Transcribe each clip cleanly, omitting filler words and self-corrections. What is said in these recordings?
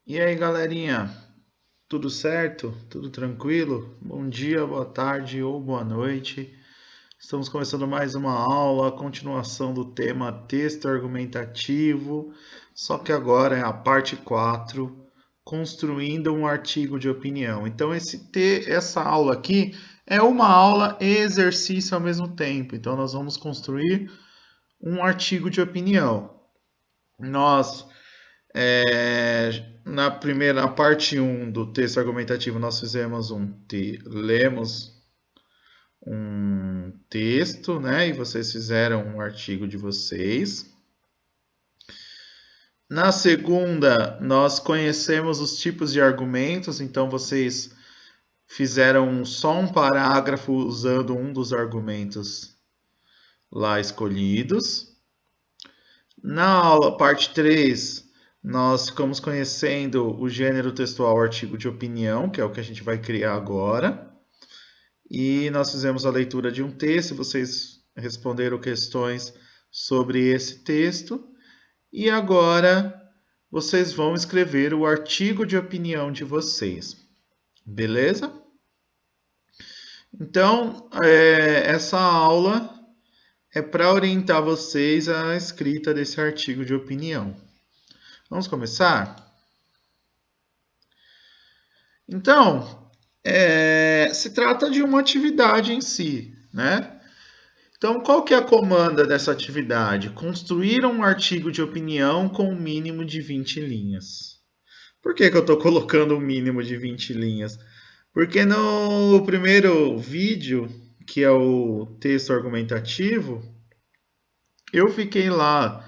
E aí, galerinha? Tudo certo? Tudo tranquilo? Bom dia, boa tarde ou boa noite. Estamos começando mais uma aula, a continuação do tema texto argumentativo, só que agora é a parte 4, construindo um artigo de opinião. Então, essa aula aqui é uma aula e exercício ao mesmo tempo. Então, nós vamos construir um artigo de opinião. Nós Na primeira parte um do texto argumentativo, nós lemos um texto, né? E vocês fizeram um artigo de vocês. Na segunda, nós conhecemos os tipos de argumentos, então vocês fizeram só um parágrafo usando um dos argumentos lá escolhidos. Na aula, parte 3, nós ficamos conhecendo o gênero textual artigo de opinião, que é o que a gente vai criar agora. E nós fizemos a leitura de um texto, vocês responderam questões sobre esse texto. E agora vocês vão escrever o artigo de opinião de vocês. Beleza? Então, essa aula é para orientar vocês à escrita desse artigo de opinião. Vamos começar? Então, se trata de uma atividade em si, né? Então, qual que é a comanda dessa atividade? Construir um artigo de opinião com um mínimo de 20 linhas. Por que eu estou colocando um mínimo de 20 linhas? Porque no primeiro vídeo, que é o texto argumentativo, eu fiquei lá,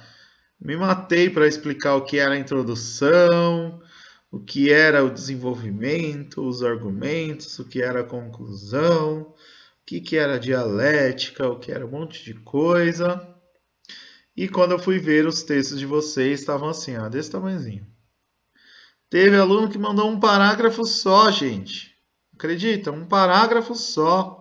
me matei para explicar o que era a introdução, o que era o desenvolvimento, os argumentos, o que era a conclusão, o que era dialética, o que era um monte de coisa. E quando eu fui ver os textos de vocês, estavam assim, ó, desse tamanhozinho. Teve aluno que mandou um parágrafo só, gente. Acredita? Um parágrafo só.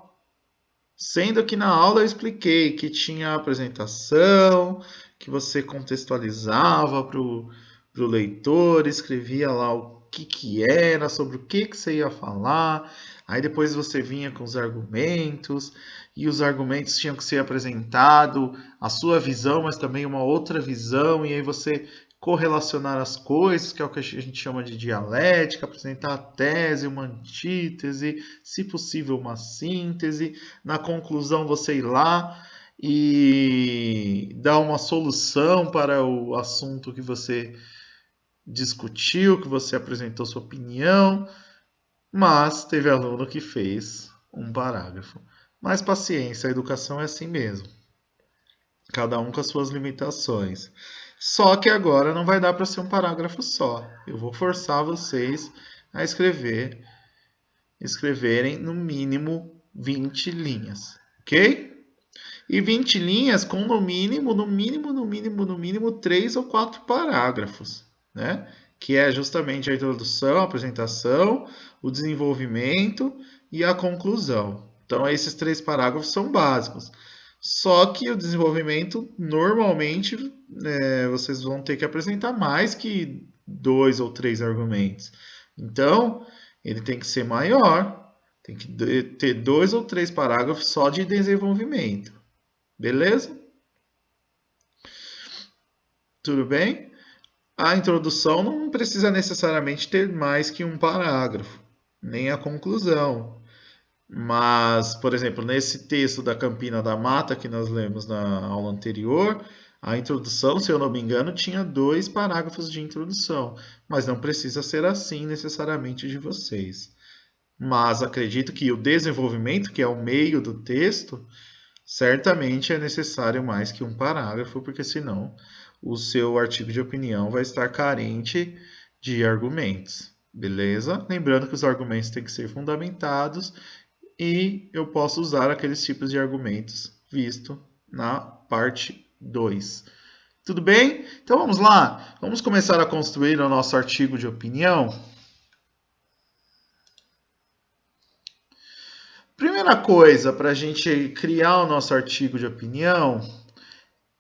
Sendo que na aula eu expliquei que tinha a apresentação, que você contextualizava para o leitor, escrevia lá o que era, sobre o que você ia falar. Aí depois você vinha com os argumentos, e os argumentos tinham que ser apresentado, a sua visão, mas também uma outra visão, e aí você correlacionar as coisas, que é o que a gente chama de dialética, apresentar a tese, uma antítese, se possível uma síntese. Na conclusão você ir lá e dar uma solução para o assunto que você discutiu, que você apresentou sua opinião, mas teve aluno que fez um parágrafo. Mas paciência, a educação é assim mesmo. Cada um com as suas limitações. Só que agora não vai dar para ser um parágrafo só. Eu vou forçar vocês a escreverem no mínimo 20 linhas, ok? E 20 linhas com no mínimo 3 ou 4 parágrafos, né? Que é justamente a introdução, a apresentação, o desenvolvimento e a conclusão. Então, esses 3 parágrafos são básicos. Só que o desenvolvimento, normalmente, vocês vão ter que apresentar mais que 2 ou 3 argumentos. Então, ele tem que ser maior, tem que ter 2 ou 3 parágrafos só de desenvolvimento. Beleza? Tudo bem? A introdução não precisa necessariamente ter mais que um parágrafo, nem a conclusão. Mas, por exemplo, nesse texto da Campina da Mata que nós lemos na aula anterior, a introdução, se eu não me engano, tinha 2 parágrafos de introdução, mas não precisa ser assim necessariamente de vocês. Mas acredito que o desenvolvimento, que é o meio do texto, certamente é necessário mais que um parágrafo, porque senão o seu artigo de opinião vai estar carente de argumentos. Beleza? Lembrando que os argumentos têm que ser fundamentados e eu posso usar aqueles tipos de argumentos visto na parte 2. Tudo bem? Então vamos lá. Vamos começar a construir o nosso artigo de opinião. Primeira coisa para a gente criar o nosso artigo de opinião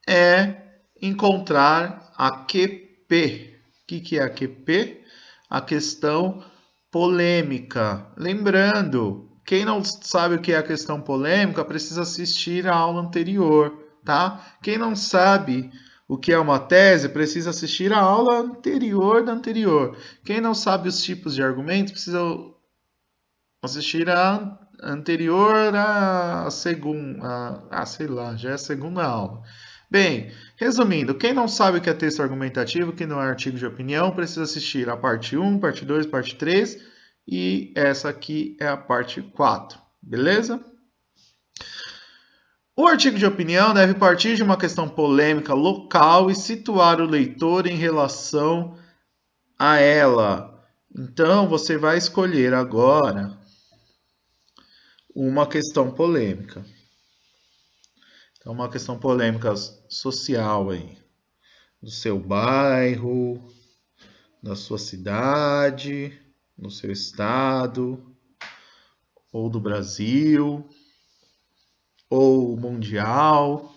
é encontrar a QP. O que é a QP? a questão polêmica. Lembrando, quem não sabe o que é a questão polêmica precisa assistir a aula anterior, tá? Quem não sabe o que é uma tese precisa assistir a aula anterior da anterior. Quem não sabe os tipos de argumentos precisa assistir a anterior à segunda, sei lá, já é a segunda aula. Bem, resumindo, quem não sabe o que é texto argumentativo, que não é artigo de opinião, precisa assistir a parte 1, parte 2, parte 3 e essa aqui é a parte 4, beleza? O artigo de opinião deve partir de uma questão polêmica local e situar o leitor em relação a ela. Então, você vai escolher agora uma questão polêmica. Então, uma questão polêmica social aí, do seu bairro, da sua cidade, do seu estado, ou do Brasil, ou mundial.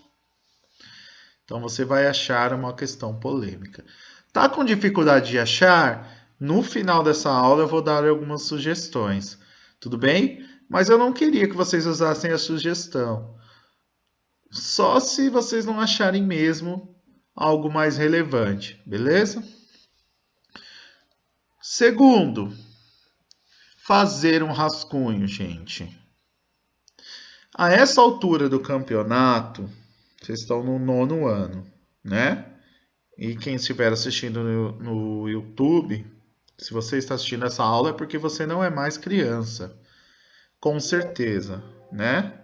Então, você vai achar uma questão polêmica. Tá com dificuldade de achar? No final dessa aula eu vou dar algumas sugestões, tudo bem? Mas eu não queria que vocês usassem a sugestão. Só se vocês não acharem mesmo algo mais relevante, beleza? Segundo, fazer um rascunho, gente. A essa altura do campeonato, vocês estão no 9º ano, né? E quem estiver assistindo no YouTube, se você está assistindo essa aula é porque você não é mais criança. Com certeza, né?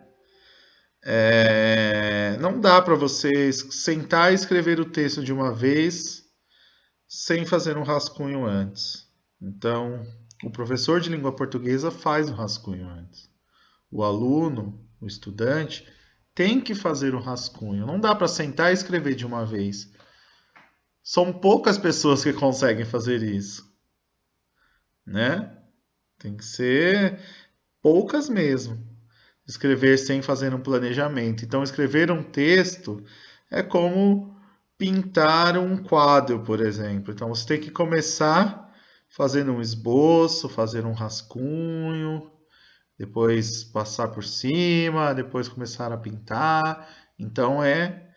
Não dá para você sentar e escrever o texto de uma vez sem fazer um rascunho antes. Então, o professor de língua portuguesa faz o rascunho antes. O aluno, o estudante, tem que fazer o rascunho. Não dá para sentar e escrever de uma vez. São poucas pessoas que conseguem fazer isso, né? Tem que ser poucas mesmo. Escrever sem fazer um planejamento. Então, escrever um texto é como pintar um quadro, por exemplo. Então, você tem que começar fazendo um esboço, fazer um rascunho, depois passar por cima, depois começar a pintar. Então, é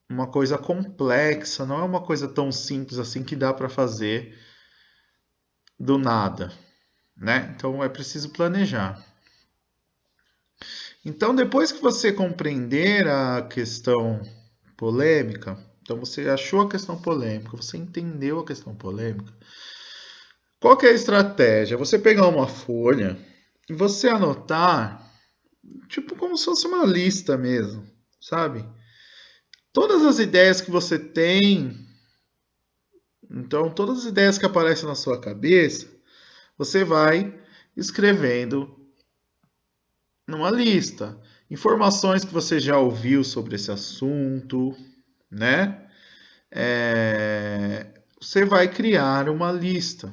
uma coisa complexa, não é uma coisa tão simples assim que dá para fazer do nada, né? Então, é preciso planejar. Então, depois que você compreender a questão polêmica, então você achou a questão polêmica, você entendeu a questão polêmica, qual que é a estratégia? Você pegar uma folha e você anotar, tipo como se fosse uma lista mesmo, sabe? Todas as ideias que você tem, então todas as ideias que aparecem na sua cabeça, você vai escrevendo numa lista. Informações que você já ouviu sobre esse assunto, né? Você vai criar uma lista.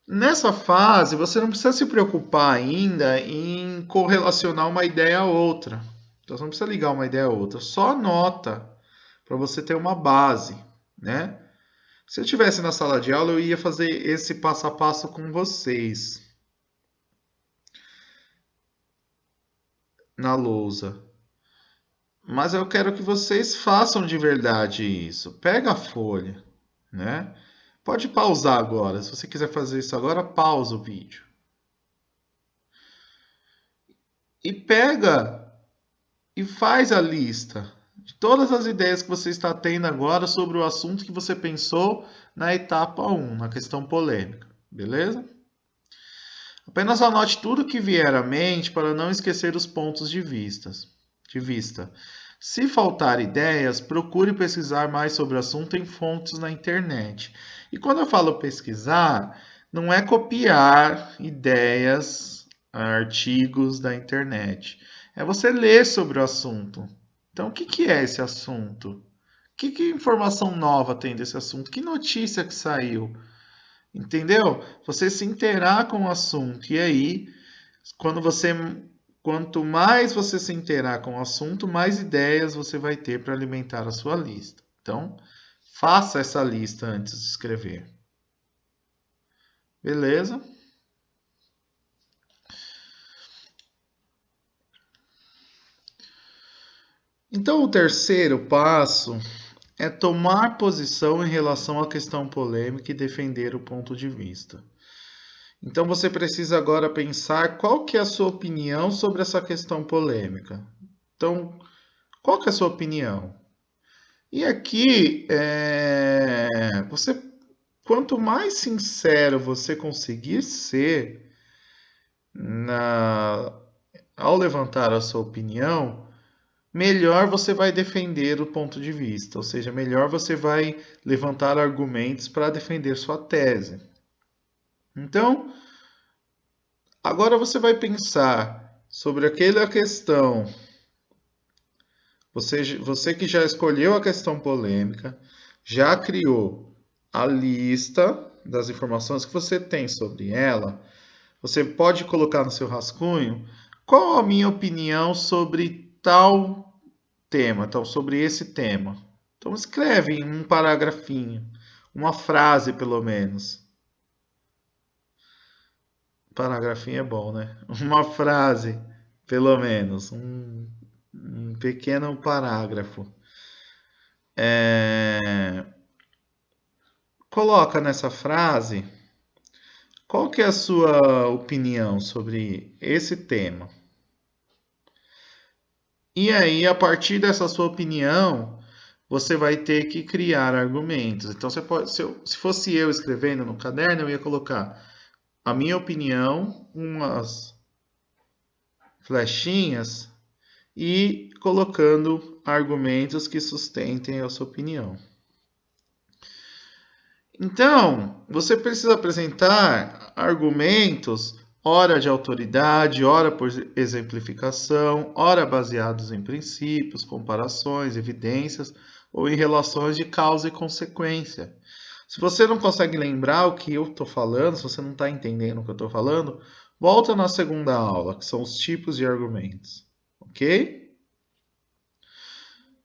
Nessa fase, você não precisa se preocupar ainda em correlacionar uma ideia a outra. Então, você não precisa ligar uma ideia a outra. Só anota para você ter uma base, né? Se eu estivesse na sala de aula, eu ia fazer esse passo a passo com vocês. Na lousa. Mas eu quero que vocês façam de verdade isso. Pega a folha, né? Pode pausar agora. Se você quiser fazer isso agora, pausa o vídeo. E pega e faz a lista de todas as ideias que você está tendo agora sobre o assunto que você pensou na etapa 1, na questão polêmica. Beleza? Apenas anote tudo que vier à mente para não esquecer os pontos de vista. Se faltar ideias, procure pesquisar mais sobre o assunto em fontes na internet. E quando eu falo pesquisar, não é copiar ideias, artigos da internet. É você ler sobre o assunto. Então, o que é esse assunto? Que informação nova tem desse assunto? Que notícia que saiu? Entendeu? Você se inteirar com o assunto. E aí, quanto mais você se inteirar com o assunto, mais ideias você vai ter para alimentar a sua lista. Então, Faça essa lista antes de escrever. Beleza? Então, o terceiro passo é tomar posição em relação à questão polêmica e defender o ponto de vista. Então, você precisa agora pensar qual que é a sua opinião sobre essa questão polêmica. Então, qual que é a sua opinião? E aqui, quanto mais sincero você conseguir ser ao levantar a sua opinião, melhor você vai defender o ponto de vista, ou seja, melhor você vai levantar argumentos para defender sua tese. Então, agora você vai pensar sobre aquela questão. Você que já escolheu a questão polêmica, já criou a lista das informações que você tem sobre ela, você pode colocar no seu rascunho qual a minha opinião sobre tal tema, então sobre esse tema. Então escreve em um paragrafinho, uma frase pelo menos. Paragrafinho é bom, né? Uma frase, pelo menos, um pequeno parágrafo. Coloca nessa frase qual que é a sua opinião sobre esse tema. E aí, a partir dessa sua opinião, você vai ter que criar argumentos. Então, você pode, se fosse eu escrevendo no caderno, eu ia colocar a minha opinião, umas flechinhas e colocando argumentos que sustentem a sua opinião. Então, você precisa apresentar argumentos, ora de autoridade, ora por exemplificação, ora baseados em princípios, comparações, evidências ou em relações de causa e consequência. Se você não consegue lembrar o que eu estou falando, se você não está entendendo o que eu estou falando, volta na segunda aula, que são os tipos de argumentos, ok?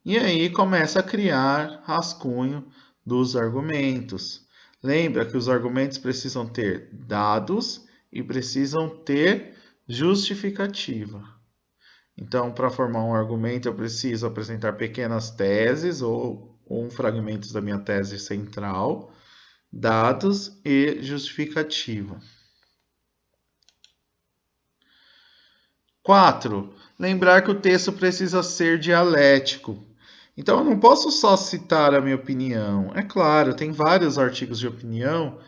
E aí começa a criar rascunho dos argumentos. Lembra que os argumentos precisam ter dados e precisam ter justificativa. Então, para formar um argumento, eu preciso apresentar pequenas teses ou fragmentos da minha tese central, dados e justificativa. 4. Lembrar que o texto precisa ser dialético. Então, eu não posso só citar a minha opinião. É claro, tem vários artigos de opinião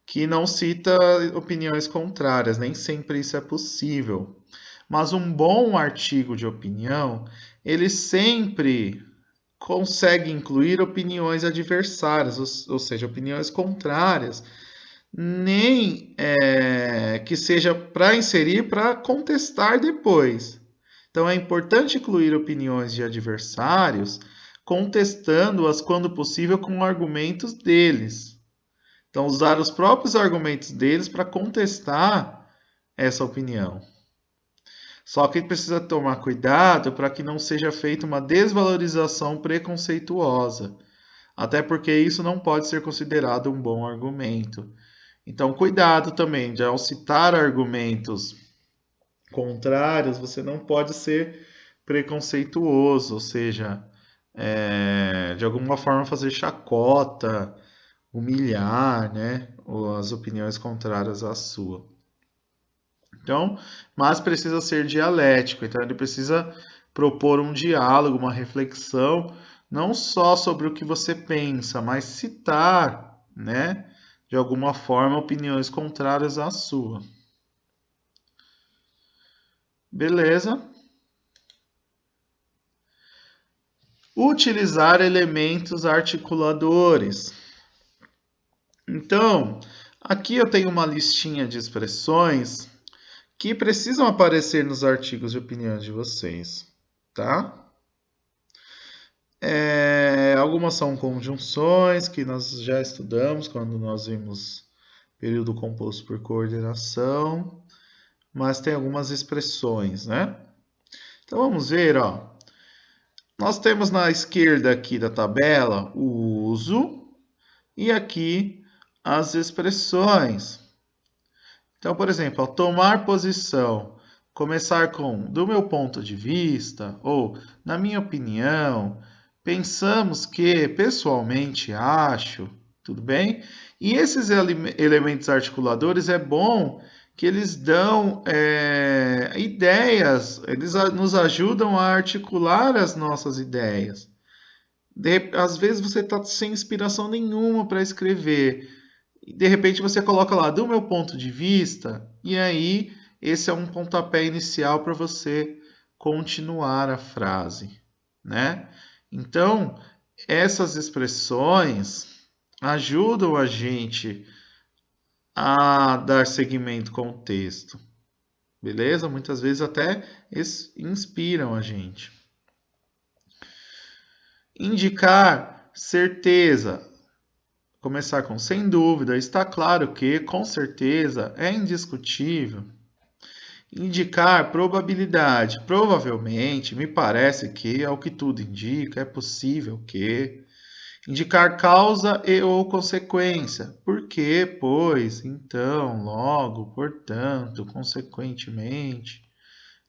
que não cita opiniões contrárias, nem sempre isso é possível. Mas um bom artigo de opinião, ele sempre consegue incluir opiniões adversárias, ou seja, opiniões contrárias, nem que seja para inserir, para contestar depois. Então é importante incluir opiniões de adversários, contestando-as quando possível com argumentos deles. Então, usar os próprios argumentos deles para contestar essa opinião. Só que precisa tomar cuidado para que não seja feita uma desvalorização preconceituosa, até porque isso não pode ser considerado um bom argumento. Então, cuidado também, de ao citar argumentos contrários, você não pode ser preconceituoso, ou seja, de alguma forma fazer chacota, humilhar, né, as opiniões contrárias à sua. Então, mas precisa ser dialético, então ele precisa propor um diálogo, uma reflexão, não só sobre o que você pensa, mas citar, né, de alguma forma, opiniões contrárias à sua. Beleza? Utilizar elementos articuladores. Então, aqui eu tenho uma listinha de expressões que precisam aparecer nos artigos de opinião de vocês, tá? Algumas são conjunções que nós já estudamos quando nós vimos período composto por coordenação, mas tem algumas expressões, né? Então vamos ver, ó. Nós temos na esquerda aqui da tabela o uso e aqui as expressões. Então, por exemplo, ao tomar posição, começar com do meu ponto de vista ou na minha opinião, pensamos que, pessoalmente acho, tudo bem? E esses elementos articuladores é bom que eles dão ideias, eles nos ajudam a articular as nossas ideias. Às vezes você está sem inspiração nenhuma para escrever. E de repente você coloca lá, do meu ponto de vista, e aí esse é um pontapé inicial para você continuar a frase, né? Então, essas expressões ajudam a gente a dar seguimento com o texto, beleza? Muitas vezes até inspiram a gente. Indicar certeza. Começar com sem dúvida, está claro que, com certeza, é indiscutível. Indicar probabilidade, provavelmente, me parece que, ao que tudo indica, é possível que. Indicar causa e ou consequência, porque, pois, então, logo, portanto, consequentemente,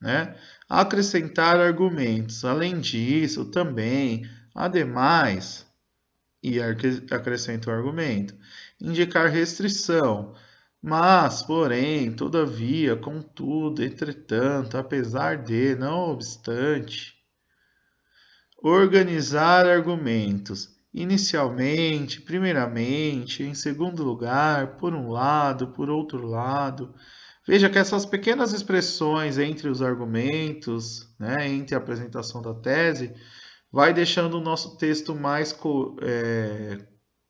né? Acrescentar argumentos, além disso, também, ademais, e acrescenta o argumento. Indicar restrição, mas, porém, todavia, contudo, entretanto, apesar de, não obstante. Organizar argumentos. Inicialmente, primeiramente, em segundo lugar, por um lado, por outro lado. Veja que essas pequenas expressões entre os argumentos, né, entre a apresentação da tese, vai deixando o nosso texto mais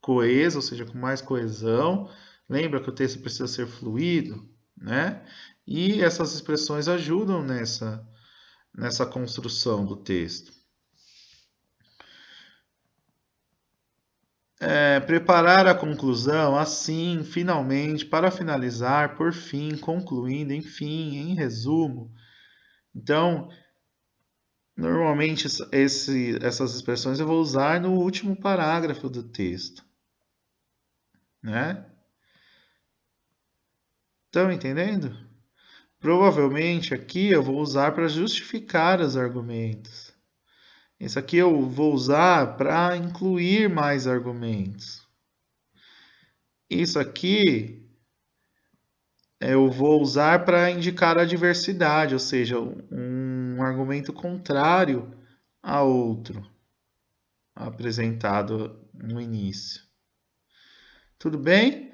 coeso, ou seja, com mais coesão. Lembra que o texto precisa ser fluido, né? E essas expressões ajudam nessa construção do texto. Preparar a conclusão, assim, finalmente, para finalizar, por fim, concluindo, enfim, em resumo. Então, normalmente essas expressões eu vou usar no último parágrafo do texto, né? Estão entendendo? Provavelmente aqui eu vou usar para justificar os argumentos. Isso aqui eu vou usar para incluir mais argumentos. Isso aqui eu vou usar para indicar a diversidade, ou seja, um argumento contrário a outro apresentado no início. Tudo bem?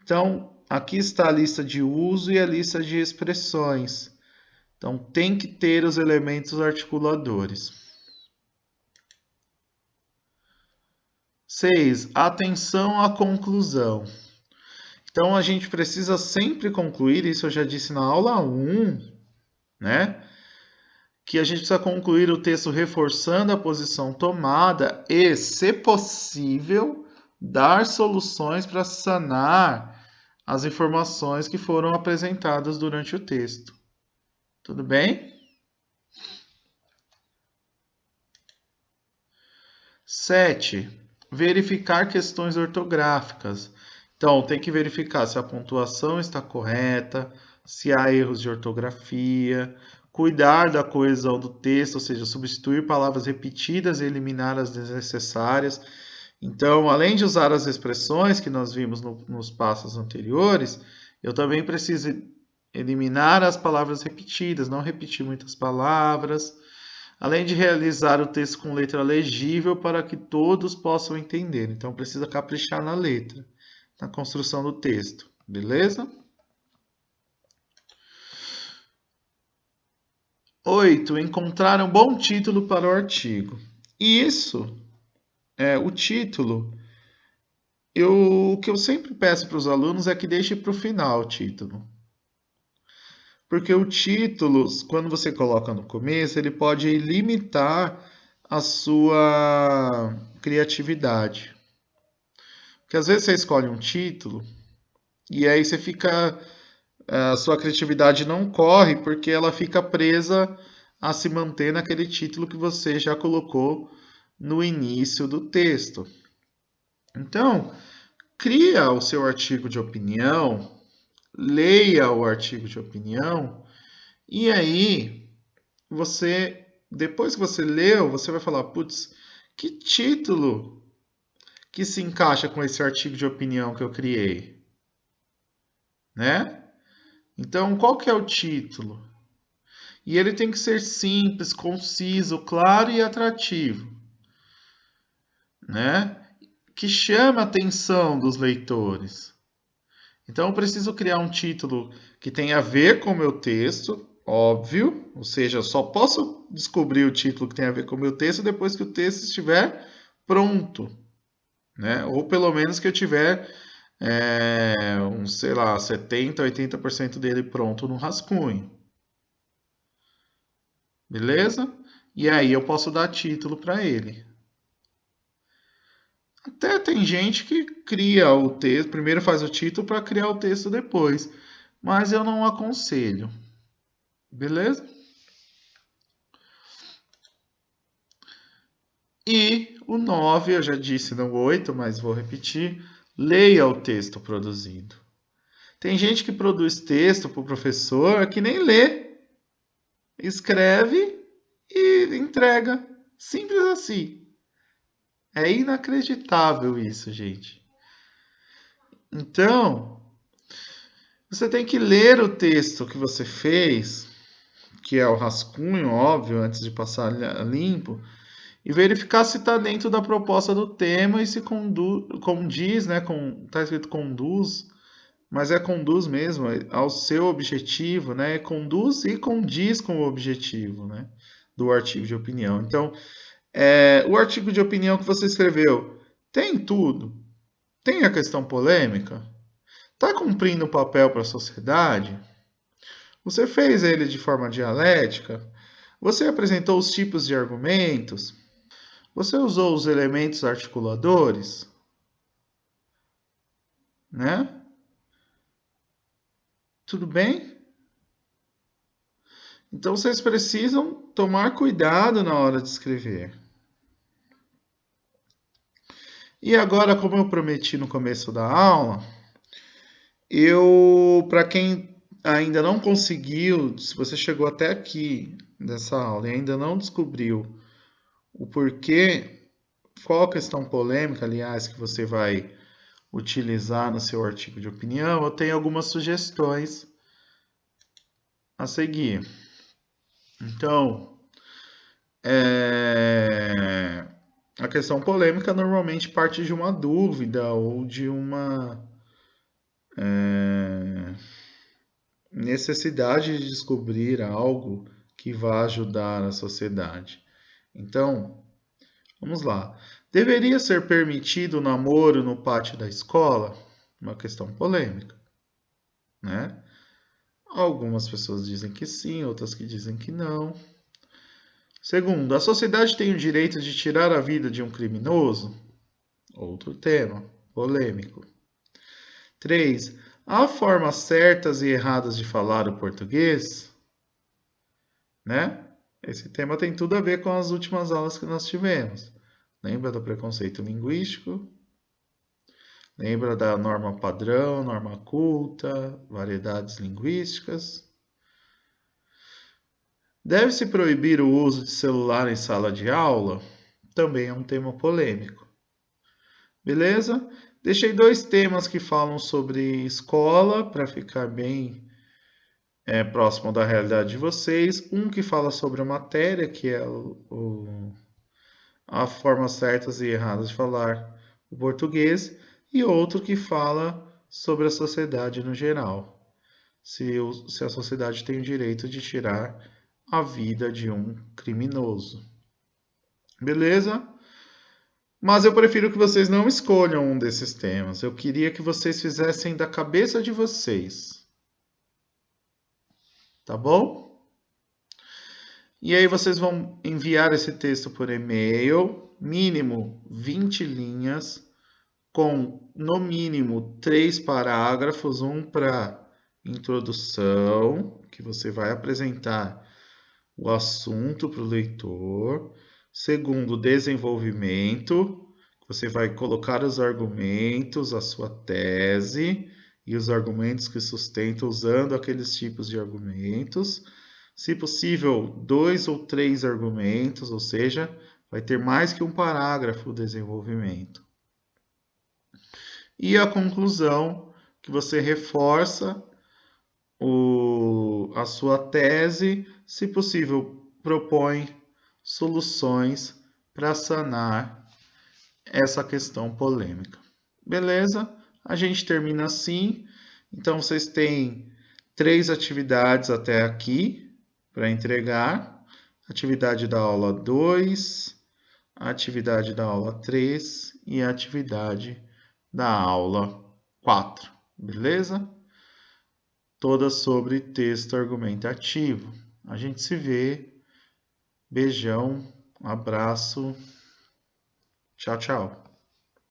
Então, aqui está a lista de uso e a lista de expressões. Então, tem que ter os elementos articuladores. 6. Atenção à conclusão. Então, a gente precisa sempre concluir, isso eu já disse na aula 1, né? Que a gente precisa concluir o texto reforçando a posição tomada e, se possível, dar soluções para sanar as informações que foram apresentadas durante o texto. Tudo bem? 7. Verificar questões ortográficas. Então, tem que verificar se a pontuação está correta, se há erros de ortografia, cuidar da coesão do texto, ou seja, substituir palavras repetidas e eliminar as desnecessárias. Então, além de usar as expressões que nós vimos nos passos anteriores, eu também preciso eliminar as palavras repetidas, não repetir muitas palavras, além de realizar o texto com letra legível para que todos possam entender. Então, precisa caprichar na letra, na construção do texto, beleza? 8. Encontrar um bom título para o artigo. E isso, o título, o que eu sempre peço para os alunos é que deixe para o final o título. Porque o título, quando você coloca no começo, ele pode limitar a sua criatividade. Porque às vezes você escolhe um título e aí você fica... A sua criatividade não corre porque ela fica presa a se manter naquele título que você já colocou no início do texto. Então, cria o seu artigo de opinião, leia o artigo de opinião, e aí você, depois que você leu, você vai falar, putz, que título que se encaixa com esse artigo de opinião que eu criei, né? Então, qual que é o título? E ele tem que ser simples, conciso, claro e atrativo, né? Que chame a atenção dos leitores. Então, eu preciso criar um título que tenha a ver com o meu texto, óbvio, ou seja, eu só posso descobrir o título que tem a ver com o meu texto depois que o texto estiver pronto, né? Ou pelo menos que eu tiver, sei lá, 70, 80% dele pronto no rascunho. Beleza? E aí eu posso dar título para ele. Até tem gente que cria o texto, primeiro faz o título para criar o texto depois, mas eu não aconselho. Beleza? E o 9, eu já disse no 8, mas vou repetir, leia o texto produzido. Tem gente que produz texto para o professor que nem lê, escreve e entrega. Simples assim. É inacreditável isso, gente. Então, você tem que ler o texto que você fez, que é o rascunho, óbvio, antes de passar a limpo, e verificar se está dentro da proposta do tema e se condiz, né? Está escrito conduz, mas é conduz mesmo ao seu objetivo, né? Conduz e condiz com o objetivo, né? Do artigo de opinião. Então, o artigo de opinião que você escreveu tem tudo. Tem a questão polêmica? Está cumprindo o papel para a sociedade? Você fez ele de forma dialética? Você apresentou os tipos de argumentos? Você usou os elementos articuladores? Né? Tudo bem? Então vocês precisam tomar cuidado na hora de escrever. E agora, como eu prometi no começo da aula, para quem ainda não conseguiu, se você chegou até aqui nessa aula e ainda não descobriu o porquê, qual a questão polêmica, aliás, que você vai utilizar no seu artigo de opinião, eu tenho algumas sugestões a seguir. Então, a questão polêmica normalmente parte de uma dúvida ou de uma necessidade de descobrir algo que vá ajudar a sociedade. Então, vamos lá. Deveria ser permitido o namoro no pátio da escola? Uma questão polêmica, né? Algumas pessoas dizem que sim, outras que dizem que não. Segundo, a sociedade tem o direito de tirar a vida de um criminoso? Outro tema, polêmico. 3. Há formas certas e erradas de falar o português? Né? Esse tema tem tudo a ver com as últimas aulas que nós tivemos. Lembra do preconceito linguístico? Lembra da norma padrão, norma culta, variedades linguísticas? Deve-se proibir o uso de celular em sala de aula? Também é um tema polêmico. Beleza? Deixei 2 temas que falam sobre escola, para ficar bem próximo da realidade de vocês. Um que fala sobre a matéria, que é a formas certas e erradas de falar o português, e outro que fala sobre a sociedade no geral. Se a sociedade tem o direito de tirar a vida de um criminoso. Beleza? Mas eu prefiro que vocês não escolham um desses temas. Eu queria que vocês fizessem da cabeça de vocês. Tá bom? E aí vocês vão enviar esse texto por e-mail, mínimo 20 linhas, com no mínimo 3 parágrafos, um para introdução, que você vai apresentar o assunto para o leitor. Segundo, desenvolvimento. Você vai colocar os argumentos, a sua tese e os argumentos que sustentam usando aqueles tipos de argumentos. Se possível, 2 ou 3 argumentos, ou seja, vai ter mais que um parágrafo o desenvolvimento. E a conclusão, que você reforça a sua tese, se possível, propõe soluções para sanar essa questão polêmica. Beleza? A gente termina assim. Então, vocês têm 3 atividades até aqui para entregar. Atividade da aula 2, a atividade da aula 3 e a atividade da aula 4. Beleza? Todas sobre texto argumentativo. A gente se vê. Beijão, abraço. Tchau, tchau.